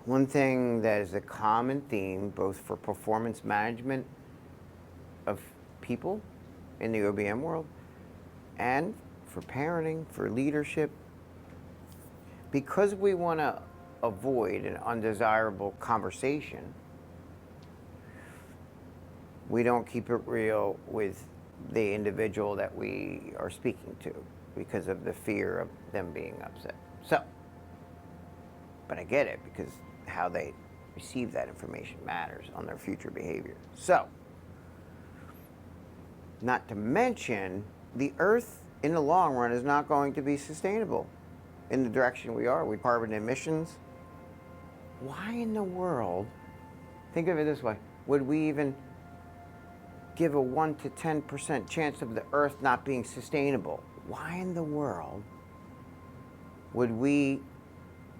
One thing that is a common theme, both for performance management of people in the OBM world and for parenting, for leadership, because we want to avoid an undesirable conversation, we don't keep it real with the individual that we are speaking to because of the fear of them being upset. So, but I get it, because how they receive that information matters on their future behavior. So, not to mention, the Earth in the long run is not going to be sustainable in the direction we are with carbon emissions. Why in the world, think of it this way, would we even give a 1 to 10% chance of the Earth not being sustainable? Why in the world would we,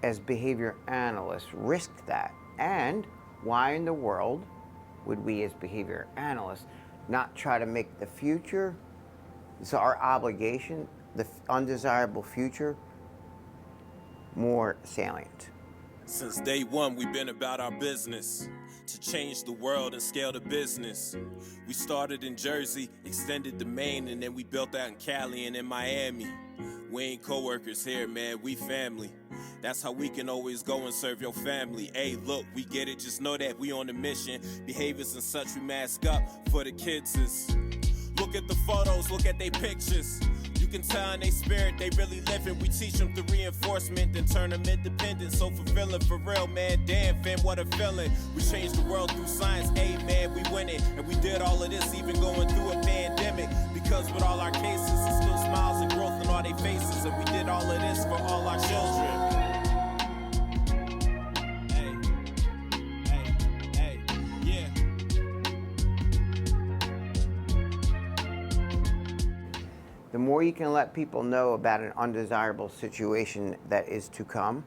as behavior analysts, risk that? And why in the world would we, as behavior analysts, not try to make the future, so our obligation, the undesirable future, more salient? Since day one, we've been about our business, to change the world and scale the business. We started in Jersey, extended to Maine, and then we built out in Cali and in Miami. We ain't co-workers here, man, we family. That's how we can always go and serve your family. Hey, look, we get it, just know that we on a mission. Behaviors and such, we mask up for the kids. Look at the photos, look at they pictures. You can tell in they spirit they really living. We teach them through reinforcement, then turn them independent. So fulfilling for real, man. Damn, fam, what a feeling. We changed the world through science. Hey, man, we winning. And we did all of this even going through a pandemic. Because with all our cases, it's still smiles and growth in all their faces. And we did all of this for all our children. The more you can let people know about an undesirable situation that is to come,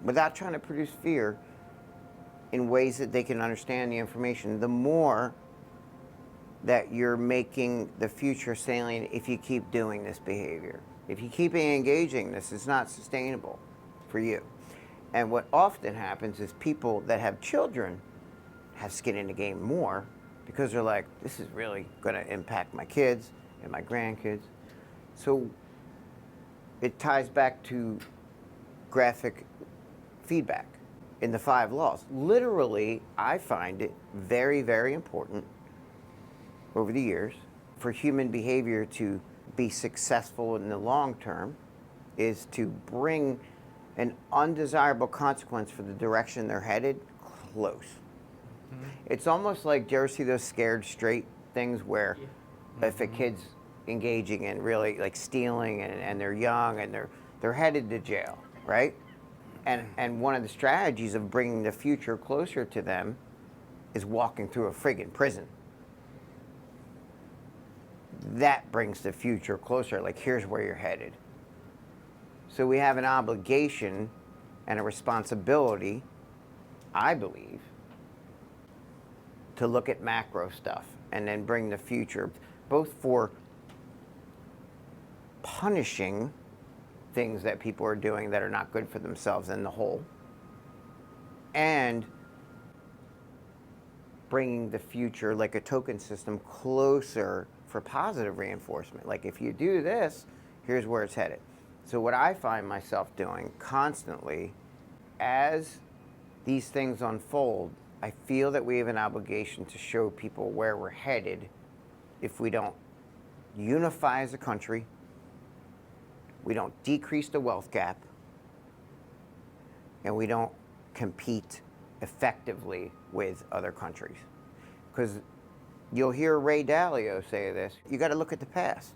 without trying to produce fear, in ways that they can understand the information, the more that you're making the future salient if you keep doing this behavior. If you keep engaging this, it's not sustainable for you. And what often happens is people that have children have skin in the game more, because they're like, this is really going to impact my kids and my grandkids. So it ties back to graphic feedback in the 5 laws. Literally, I find it very, very important over the years for human behavior to be successful in the long term is to bring an undesirable consequence for the direction they're headed close. Mm-hmm. It's almost like, do you ever see those scared straight things where if a kid's engaging in really like stealing and they're young and they're headed to jail, right? And one of the strategies of bringing the future closer to them is walking through a friggin' prison. That brings the future closer, like here's where you're headed. So we have an obligation and a responsibility, I believe, to look at macro stuff and then bring the future, both for punishing things that people are doing that are not good for themselves and the whole, and bringing the future, like a token system, closer for positive reinforcement. Like if you do this, here's where it's headed. So what I find myself doing constantly as these things unfold, I feel that we have an obligation to show people where we're headed if we don't unify as a country, we don't decrease the wealth gap, and we don't compete effectively with other countries. Because you'll hear Ray Dalio say this, you got to look at the past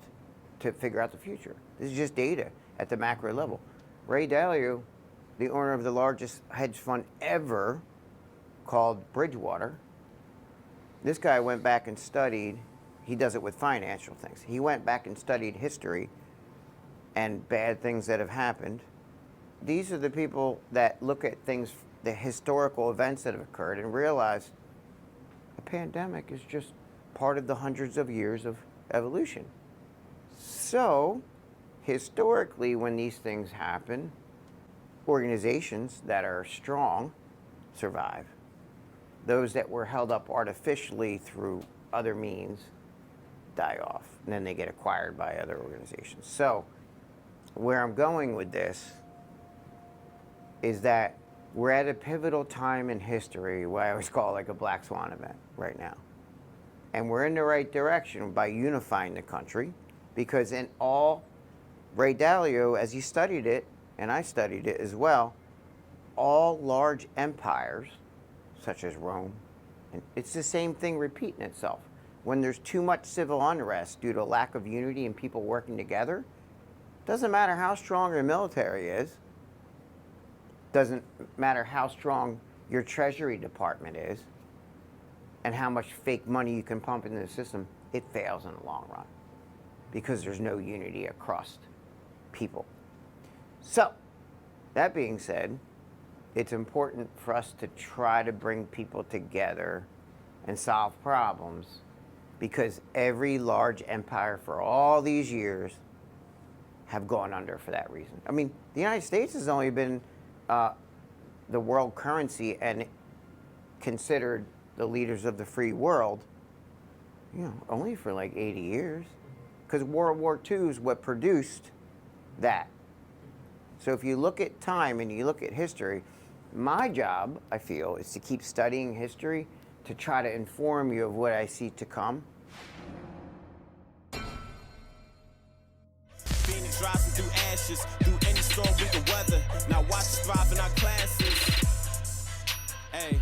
to figure out the future. This is just data at the macro level. Ray Dalio, the owner of the largest hedge fund ever called Bridgewater, this guy went back and studied, he does it with financial things. He went back and studied history and bad things that have happened. These are the people that look at things, the historical events that have occurred, and realize a pandemic is just part of the hundreds of years of evolution. So, historically, when these things happen, organizations that are strong survive. Those that were held up artificially through other means die off, and then they get acquired by other organizations. So where I'm going with this is that we're at a pivotal time in history, what I always call like a black swan event right now. And we're in the right direction by unifying the country, because in all, Ray Dalio, as he studied it, and I studied it as well, all large empires, such as Rome, and it's the same thing repeating itself. When there's too much civil unrest due to lack of unity and people working together, doesn't matter how strong your military is, doesn't matter how strong your Treasury Department is, and how much fake money you can pump into the system, it fails in the long run because there's no unity across people. So, that being said, it's important for us to try to bring people together and solve problems, because every large empire for all these years have gone under for that reason. I mean, the United States has only been the world currency and considered the leaders of the free world, only for like 80 years, because World War II is what produced that. So if you look at time and you look at history, my job, I feel, is to keep studying history to try to inform you of what I see to come. Phoenix rising through ashes, through any storm we can weather. Now watch us thrive in our classes. Hey.